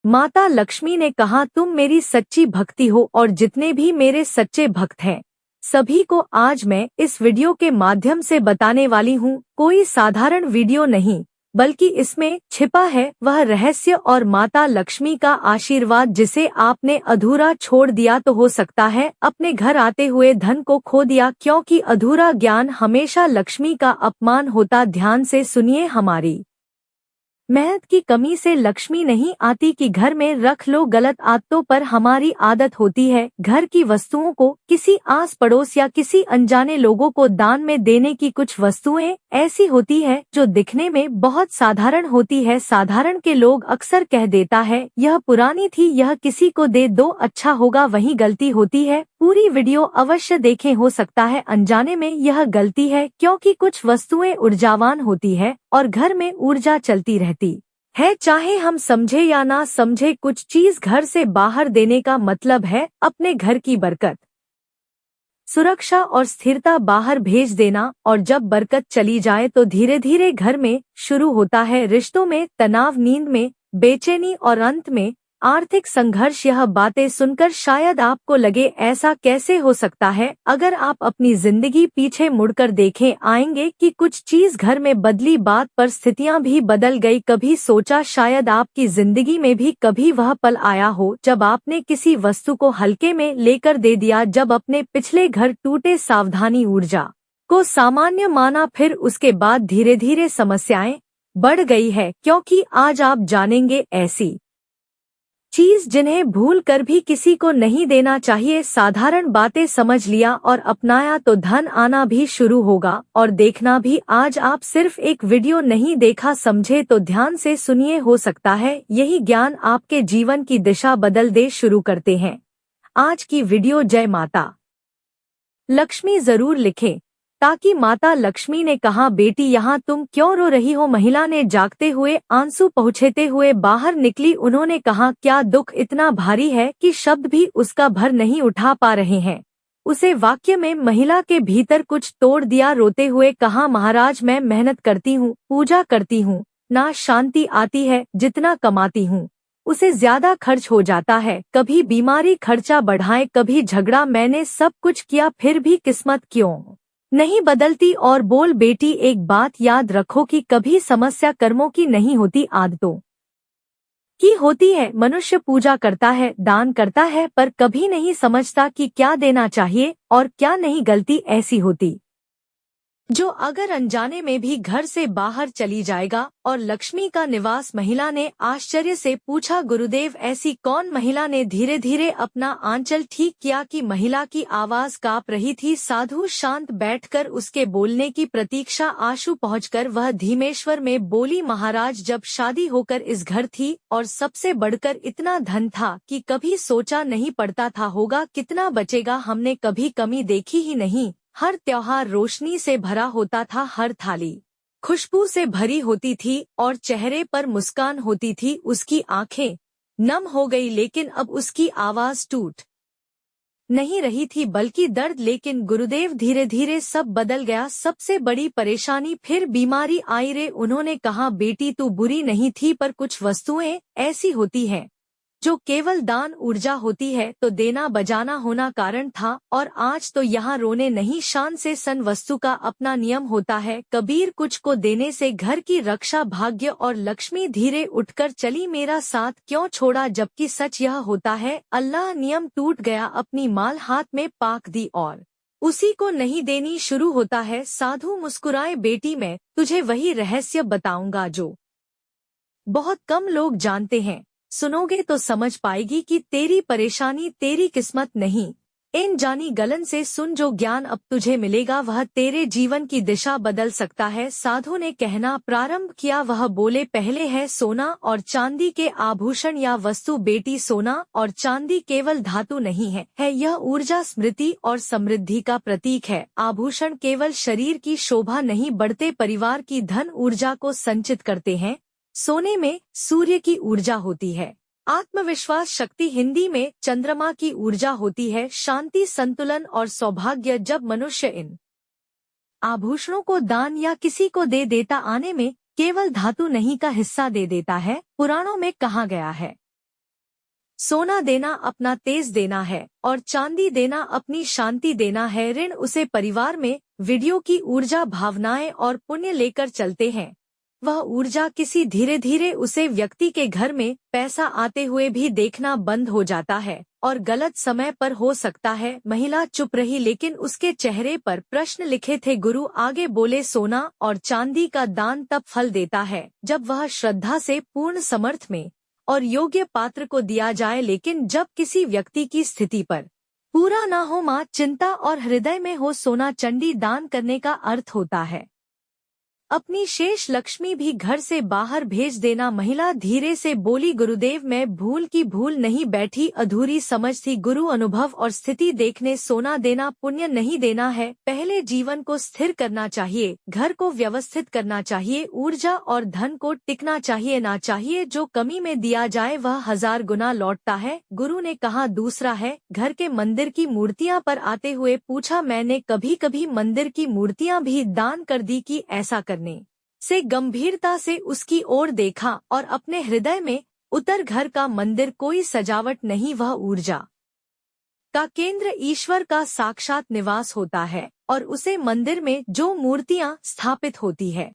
माता लक्ष्मी ने कहा, तुम मेरी सच्ची भक्ति हो और जितने भी मेरे सच्चे भक्त हैं सभी को आज मैं इस वीडियो के माध्यम से बताने वाली हूँ। कोई साधारण वीडियो नहीं, बल्कि इसमें छिपा है वह रहस्य और माता लक्ष्मी का आशीर्वाद जिसे आपने अधूरा छोड़ दिया तो हो सकता है अपने घर आते हुए धन को खो दिया, क्योंकि अधूरा ज्ञान हमेशा लक्ष्मी का अपमान होता। ध्यान से सुनिए, हमारी मेहनत की कमी से लक्ष्मी नहीं आती कि घर में रख लो। गलत आदतों पर हमारी आदत होती है घर की वस्तुओं को किसी आस पड़ोस या किसी अनजाने लोगों को दान में देने की। कुछ वस्तुएं ऐसी होती है जो दिखने में बहुत साधारण होती है, साधारण के लोग अक्सर कह देता है यह पुरानी थी, यह किसी को दे दो अच्छा होगा, वही गलती होती है। पूरी वीडियो अवश्य देखें, हो सकता है अनजाने में यह गलती है, क्योंकि कुछ वस्तुएं ऊर्जावान होती है और घर में ऊर्जा चलती रहती है, चाहे हम समझे या ना समझे। कुछ चीज घर से बाहर देने का मतलब है अपने घर की बरकत, सुरक्षा और स्थिरता बाहर भेज देना। और जब बरकत चली जाए तो धीरे धीरे घर में शुरू होता है रिश्तों में तनाव, नींद में बेचैनी और अंत में आर्थिक संघर्ष। यह बातें सुनकर शायद आपको लगे ऐसा कैसे हो सकता है। अगर आप अपनी जिंदगी पीछे मुड़कर देखें आएंगे कि कुछ चीज घर में बदली, बात परिस्थितियां भी बदल गई। कभी सोचा शायद आपकी जिंदगी में भी कभी वह पल आया हो जब आपने किसी वस्तु को हल्के में लेकर दे दिया, जब अपने पिछले घर टूटे सावधानी ऊर्जा को सामान्य माना, फिर उसके बाद धीरे धीरे समस्याएं बढ़ गई है। क्योंकि आज आप जानेंगे ऐसी चीज जिन्हें भूल कर भी किसी को नहीं देना चाहिए। साधारण बातें समझ लिया और अपनाया तो धन आना भी शुरू होगा और देखना भी। आज आप सिर्फ एक वीडियो नहीं देखा, समझे तो ध्यान से सुनिए, हो सकता है यही ज्ञान आपके जीवन की दिशा बदल दे। शुरू करते हैं आज की वीडियो। जय माता लक्ष्मी जरूर लिखें, ताकि माता लक्ष्मी ने कहा, बेटी यहाँ तुम क्यों रो रही हो। महिला ने जागते हुए आंसू पहुँचते हुए बाहर निकली। उन्होंने कहा, क्या दुख इतना भारी है कि शब्द भी उसका भर नहीं उठा पा रहे हैं। उसे वाक्य में महिला के भीतर कुछ तोड़ दिया। रोते हुए कहा, महाराज मैं मेहनत करती हूँ, पूजा करती हूँ, ना शांति आती है। जितना कमाती हूँ उसे ज्यादा खर्च हो जाता है, कभी बीमारी खर्चा बढ़ाए, कभी झगड़ा। मैंने सब कुछ किया फिर भी किस्मत क्यों नहीं बदलती। और बोल बेटी, एक बात याद रखो कि कभी समस्या कर्मों की नहीं होती, आदतों की होती है। मनुष्य पूजा करता है, दान करता है, पर कभी नहीं समझता कि क्या देना चाहिए और क्या नहीं। गलती ऐसी होती जो अगर अनजाने में भी घर से बाहर चली जाएगा। और लक्ष्मी का निवास। महिला ने आश्चर्य से पूछा, गुरुदेव ऐसी कौन। महिला ने धीरे धीरे अपना आंचल ठीक किया कि महिला की आवाज कांप रही थी। साधु शांत बैठकर उसके बोलने की प्रतीक्षा। आंसू पहुंचकर वह धीमेश्वर में बोली, महाराज जब शादी होकर इस घर थी और सबसे बढ़कर इतना धन था कि कभी सोचा नहीं पड़ता था होगा कितना बचेगा। हमने कभी कमी देखी ही नहीं। हर त्योहार रोशनी से भरा होता था, हर थाली खुशबू से भरी होती थी और चेहरे पर मुस्कान होती थी। उसकी आंखें नम हो गई, लेकिन अब उसकी आवाज टूट नहीं रही थी बल्कि दर्द। लेकिन गुरुदेव धीरे धीरे सब बदल गया। सबसे बड़ी परेशानी फिर बीमारी आई रे। उन्होंने कहा, बेटी तू बुरी नहीं थी, पर कुछ वस्तुएं ऐसी होती हैं जो केवल दान ऊर्जा होती है, तो देना बजाना होना कारण था। और आज तो यहाँ रोने नहीं, शान से सन। वस्तु का अपना नियम होता है कबीर, कुछ को देने से घर की रक्षा भाग्य और लक्ष्मी। धीरे उठकर चली, मेरा साथ क्यों छोड़ा। जबकि सच यह होता है अल्लाह नियम टूट गया, अपनी माल हाथ में पाक दी और उसी को नहीं देनी शुरू होता है। साधु मुस्कुराए, बेटी मैं तुझे वही रहस्य बताऊंगा जो बहुत कम लोग जानते हैं। सुनोगे तो समझ पाएगी कि तेरी परेशानी तेरी किस्मत नहीं। इन जानी गलन से सुन, जो ज्ञान अब तुझे मिलेगा वह तेरे जीवन की दिशा बदल सकता है। साधु ने कहना प्रारंभ किया। वह बोले, पहले है सोना और चांदी के आभूषण या वस्तु। बेटी सोना और चांदी केवल धातु नहीं है यह ऊर्जा, स्मृति और समृद्धि का प्रतीक है। आभूषण केवल शरीर की शोभा नहीं बढ़ते, परिवार की धन ऊर्जा को संचित करते हैं। सोने में सूर्य की ऊर्जा होती है, आत्मविश्वास शक्ति हिंदी में चंद्रमा की ऊर्जा होती है, शांति संतुलन और सौभाग्य। जब मनुष्य इन आभूषणों को दान या किसी को दे देता, आने में केवल धातु नहीं का हिस्सा दे देता है। पुराणों में कहा गया है सोना देना अपना तेज देना है और चांदी देना अपनी शांति देना है। ऋण उसे परिवार में वीडियो की ऊर्जा, भावनाएं और पुण्य लेकर चलते हैं। वह ऊर्जा किसी धीरे धीरे उसे व्यक्ति के घर में पैसा आते हुए भी देखना बंद हो जाता है और गलत समय पर हो सकता है। महिला चुप रही, लेकिन उसके चेहरे पर प्रश्न लिखे थे। गुरु आगे बोले, सोना और चांदी का दान तब फल देता है जब वह श्रद्धा से, पूर्ण समर्थ में और योग्य पात्र को दिया जाए, लेकिन जब किसी व्यक्ति की स्थिति पर पूरा ना हो, माँ चिंता और हृदय में हो। सोना चंडी दान करने का अर्थ होता है अपनी शेष लक्ष्मी भी घर से बाहर भेज देना। महिला धीरे से बोली, गुरुदेव मैं भूल की भूल नहीं बैठी, अधूरी समझ थी। गुरु अनुभव और स्थिति देखने, सोना देना पुण्य नहीं देना है। पहले जीवन को स्थिर करना चाहिए, घर को व्यवस्थित करना चाहिए, ऊर्जा और धन को टिकना चाहिए ना चाहिए। जो कमी में दिया जाए वह 1000 गुना लौटता है। गुरु ने कहा। दूसरा है, घर के मंदिर की मूर्तियां पर आते हुए पूछा, मैंने कभी कभी मंदिर की मूर्तियां भी दान कर दी कि ऐसा करने से गंभीरता से उसकी ओर देखा और अपने हृदय में उतर। घर का मंदिर कोई सजावट नहीं, वह ऊर्जा का केंद्र, ईश्वर का साक्षात निवास होता है और उसे मंदिर में जो मूर्तियां स्थापित होती है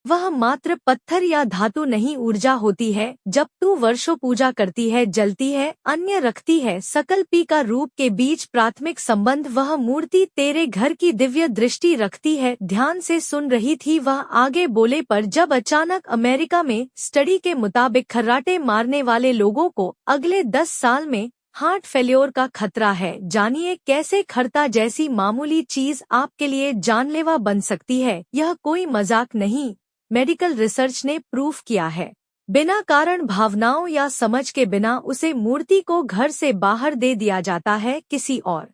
वह मात्र पत्थर या धातु नहीं, ऊर्जा होती है। जब तू वर्षों पूजा करती है, जलती है, अन्य रखती है, सकल्पी का रूप के बीच प्राथमिक संबंध, वह मूर्ति तेरे घर की दिव्य दृष्टि रखती है। ध्यान से सुन रही थी वह, आगे बोले, पर जब अचानक अमेरिका में स्टडी के मुताबिक खर्राटे मारने वाले लोगों को अगले 10 साल में हार्ट फेल्योर का खतरा है। जानिए कैसे खर्ता जैसी मामूली चीज आपके लिए जानलेवा बन सकती है। यह कोई मजाक नहीं, मेडिकल रिसर्च ने प्रूफ किया है। बिना कारण, भावनाओं या समझ के बिना उसे मूर्ति को घर से बाहर दे दिया जाता है, किसी और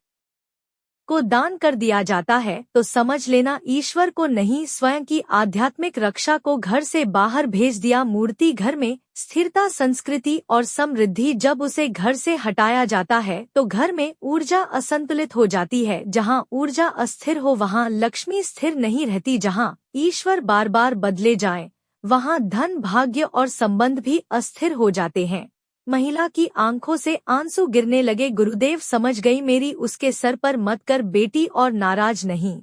को दान कर दिया जाता है, तो समझ लेना ईश्वर को नहीं, स्वयं की आध्यात्मिक रक्षा को घर से बाहर भेज दिया। मूर्ति घर में स्थिरता, संस्कृति और समृद्धि, जब उसे घर से हटाया जाता है तो घर में ऊर्जा असंतुलित हो जाती है। जहाँ ऊर्जा अस्थिर हो वहाँ लक्ष्मी स्थिर नहीं रहती। जहाँ ईश्वर बार बार बदले जाएं, वहाँ धन, भाग्य और संबंध भी अस्थिर हो जाते हैं। महिला की आंखों से आंसू गिरने लगे। गुरुदेव समझ गई मेरी, उसके सर पर मत कर बेटी, और नाराज नहीं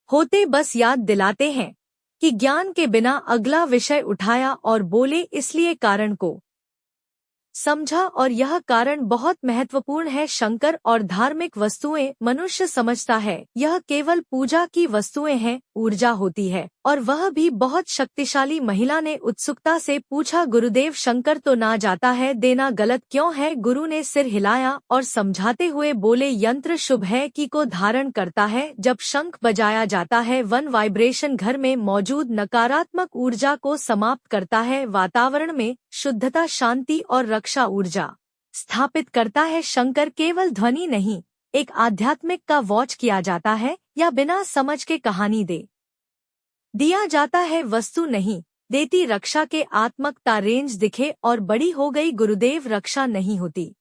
होते, बस याद दिलाते हैं कि ज्ञान के बिना। अगला विषय उठाया और बोले, इसलिए कारण को समझा और यह कारण बहुत महत्वपूर्ण है। शंकर और धार्मिक वस्तुएं मनुष्य समझता है यह केवल पूजा की वस्तुएं हैं, ऊर्जा होती है और वह भी बहुत शक्तिशाली। महिला ने उत्सुकता से पूछा, गुरुदेव शंकर तो ना जाता है, देना गलत क्यों है? गुरु ने सिर हिलाया और समझाते हुए बोले, यंत्र शुभ है की को धारण करता है। जब शंख बजाया जाता है, वन वाइब्रेशन घर में मौजूद नकारात्मक ऊर्जा को समाप्त करता है, वातावरण में शुद्धता, शांति और रक्षा ऊर्जा स्थापित करता है। शंकर केवल ध्वनि नहीं, एक आध्यात्मिक का वॉच किया जाता है या बिना समझ के कहानी दे दिया जाता है, वस्तु नहीं देती रक्षा के आत्मकता। रेंज दिखे और बड़ी हो गई, गुरुदेव रक्षा नहीं होती,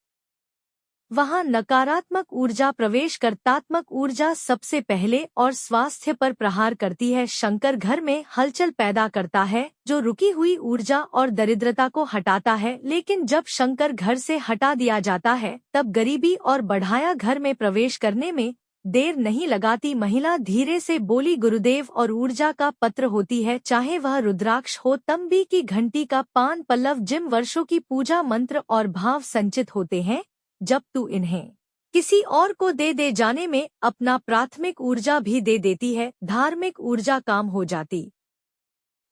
वहाँ नकारात्मक ऊर्जा प्रवेश करतात्मक ऊर्जा सबसे पहले और स्वास्थ्य पर प्रहार करती है। शंकर घर में हलचल पैदा करता है, जो रुकी हुई ऊर्जा और दरिद्रता को हटाता है। लेकिन जब शंकर घर से हटा दिया जाता है, तब गरीबी और बढ़ाया घर में प्रवेश करने में देर नहीं लगाती। महिला धीरे से बोली, गुरुदेव और ऊर्जा का पत्र होती है, चाहे वह रुद्राक्ष हो, तंबी की घंटी का पान पल्लव, जिन वर्षों की पूजा मंत्र और भाव संचित होते हैं, जब तू इन्हें किसी और को दे जाने में अपना प्राथमिक ऊर्जा भी दे देती है, धार्मिक ऊर्जा काम हो जाती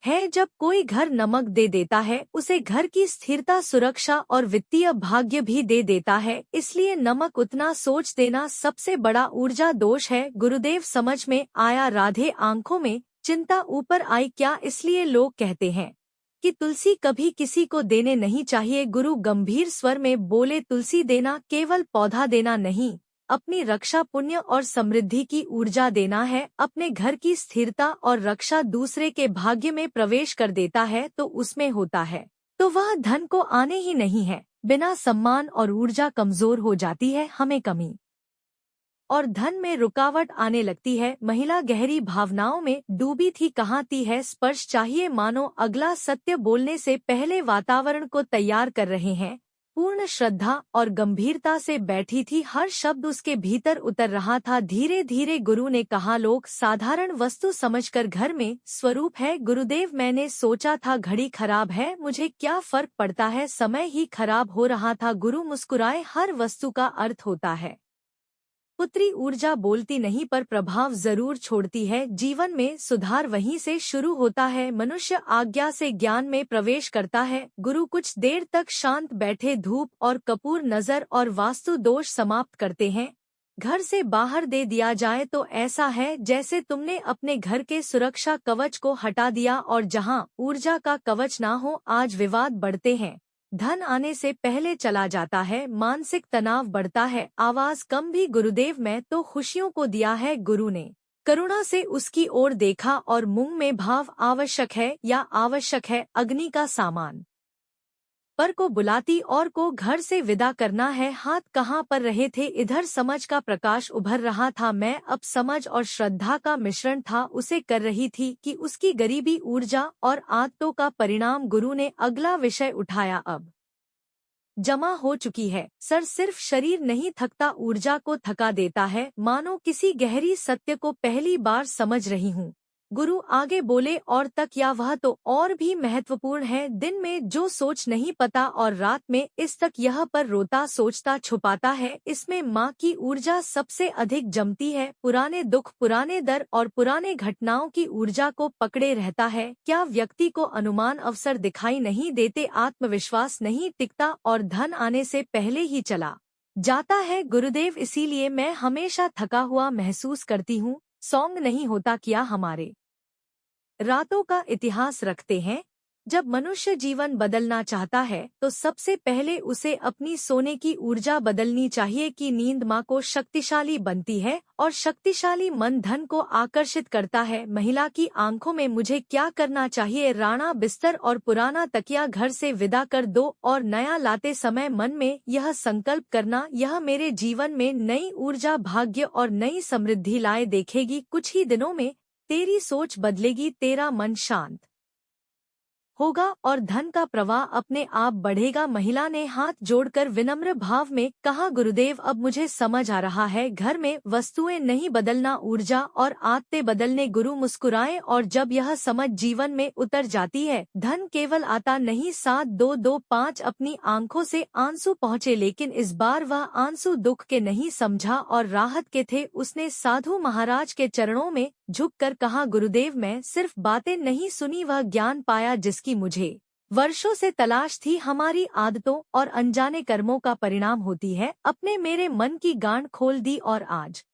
है। जब कोई घर नमक दे देता है, उसे घर की स्थिरता, सुरक्षा और वित्तीय भाग्य भी दे देता है। इसलिए नमक उतना सोच देना सबसे बड़ा ऊर्जा दोष है। गुरुदेव समझ में आया। राधे आंखों में चिंता ऊपर आई, क्या इसलिए लोग कहते हैं कि तुलसी कभी किसी को देने नहीं चाहिए? गुरु गंभीर स्वर में बोले, तुलसी देना केवल पौधा देना नहीं, अपनी रक्षा, पुण्य और समृद्धि की ऊर्जा देना है। अपने घर की स्थिरता और रक्षा दूसरे के भाग्य में प्रवेश कर देता है तो उसमें होता है, तो वह धन को आने ही नहीं है। बिना सम्मान और ऊर्जा कमजोर हो जाती है, हमें कमी और धन में रुकावट आने लगती है। महिला गहरी भावनाओं में डूबी थी। कहाती है, स्पर्श चाहिए, मानो अगला सत्य बोलने से पहले वातावरण को तैयार कर रहे हैं। पूर्ण श्रद्धा और गंभीरता से बैठी थी। हर शब्द उसके भीतर उतर रहा था। धीरे धीरे गुरु ने कहा, लोग साधारण वस्तु समझकर घर में स्वरूप है। गुरुदेव, मैंने सोचा था घड़ी खराब है, मुझे क्या फर्क पड़ता है, समय ही खराब हो रहा था। गुरु मुस्कुराए, हर वस्तु का अर्थ होता है। पुत्री, ऊर्जा बोलती नहीं पर प्रभाव जरूर छोड़ती है। जीवन में सुधार वहीं से शुरू होता है। मनुष्य आज्ञा से ज्ञान में प्रवेश करता है। गुरु कुछ देर तक शांत बैठे, धूप और कपूर नजर और वास्तु दोष समाप्त करते हैं। घर से बाहर दे दिया जाए तो ऐसा है जैसे तुमने अपने घर के सुरक्षा कवच को हटा दिया, और जहां ऊर्जा का कवच ना हो, आज विवाद बढ़ते हैं। धन आने से पहले चला जाता है, मानसिक तनाव बढ़ता है, आवाज कम भी। गुरुदेव, मैं तो खुशियों को दिया है। गुरु ने करुणा से उसकी ओर देखा और मुंह में भाव, आवश्यक है या आवश्यक है, अग्नि का सामान पर को बुलाती और को घर से विदा करना है। हाथ कहाँ पर रहे थे, इधर समझ का प्रकाश उभर रहा था। मैं अब समझ और श्रद्धा का मिश्रण था, उसे कर रही थी कि उसकी गरीबी ऊर्जा और आदतों का परिणाम। गुरु ने अगला विषय उठाया, अब जमा हो चुकी है। सर, सिर्फ शरीर नहीं थकता, ऊर्जा को थका देता है, मानो किसी गहरी सत्य को पहली बार समझ रही हूँ। गुरु आगे बोले, और तक या वह तो और भी महत्वपूर्ण है। दिन में जो सोच नहीं पता और रात में इस तक यह पर रोता सोचता छुपाता है, इसमें माँ की ऊर्जा सबसे अधिक जमती है। पुराने दुख, पुराने दर और पुराने घटनाओं की ऊर्जा को पकड़े रहता है। क्या व्यक्ति को अनुमान अवसर दिखाई नहीं देते, आत्मविश्वास नहीं टिकता और धन आने से पहले ही चला जाता है। गुरुदेव, इसीलिए मैं हमेशा थका हुआ महसूस करती हूँ। सॉन्ग नहीं होता क्या हमारे रातों का इतिहास रखते हैं। जब मनुष्य जीवन बदलना चाहता है तो सबसे पहले उसे अपनी सोने की ऊर्जा बदलनी चाहिए कि नींद माँ को शक्तिशाली बनती है और शक्तिशाली मन धन को आकर्षित करता है। महिला की आंखों में मुझे क्या करना चाहिए, राणा बिस्तर और पुराना तकिया घर से विदा कर दो और नया लाते समय मन में यह संकल्प करना, यह मेरे जीवन में नई ऊर्जा, भाग्य और नई समृद्धि लाए देखेगी। कुछ ही दिनों में तेरी सोच बदलेगी, तेरा मन शांत होगा और धन का प्रवाह अपने आप बढ़ेगा। महिला ने हाथ जोड़कर विनम्र भाव में कहा, गुरुदेव, अब मुझे समझ आ रहा है, घर में वस्तुएं नहीं बदलना, ऊर्जा और आदतें बदलने। गुरु मुस्कुराए, और जब यह समझ जीवन में उतर जाती है, धन केवल आता नहीं, 7225 अपनी आंखों से आंसू पहुँचे। लेकिन इस बार वह आंसू दुख के नहीं समझा और राहत के थे। उसने साधु महाराज के चरणों में झुककर कहा, गुरुदेव, मैं सिर्फ बातें नहीं सुनी, वह ज्ञान पाया जिसकी मुझे वर्षों से तलाश थी। हमारी आदतों और अनजाने कर्मों का परिणाम होती है। अपने मेरे मन की गांठ खोल दी और आज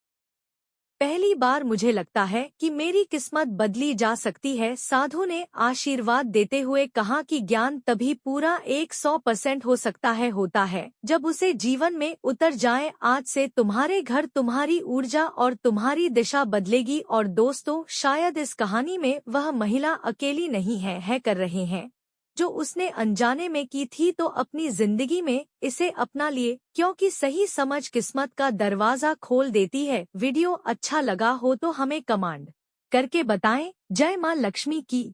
पहली बार मुझे लगता है कि मेरी किस्मत बदली जा सकती है। साधु ने आशीर्वाद देते हुए कहा कि ज्ञान तभी पूरा 100% हो सकता है होता है जब उसे जीवन में उतर जाए। आज से तुम्हारे घर, तुम्हारी ऊर्जा और तुम्हारी दिशा बदलेगी। और दोस्तों, शायद इस कहानी में वह महिला अकेली नहीं है कर रहे हैं जो उसने अनजाने में की थी, तो अपनी जिंदगी में इसे अपना लिए, क्योंकि सही समझ किस्मत का दरवाजा खोल देती है। वीडियो अच्छा लगा हो तो हमें कमेंट करके बताएं। जय मां लक्ष्मी की।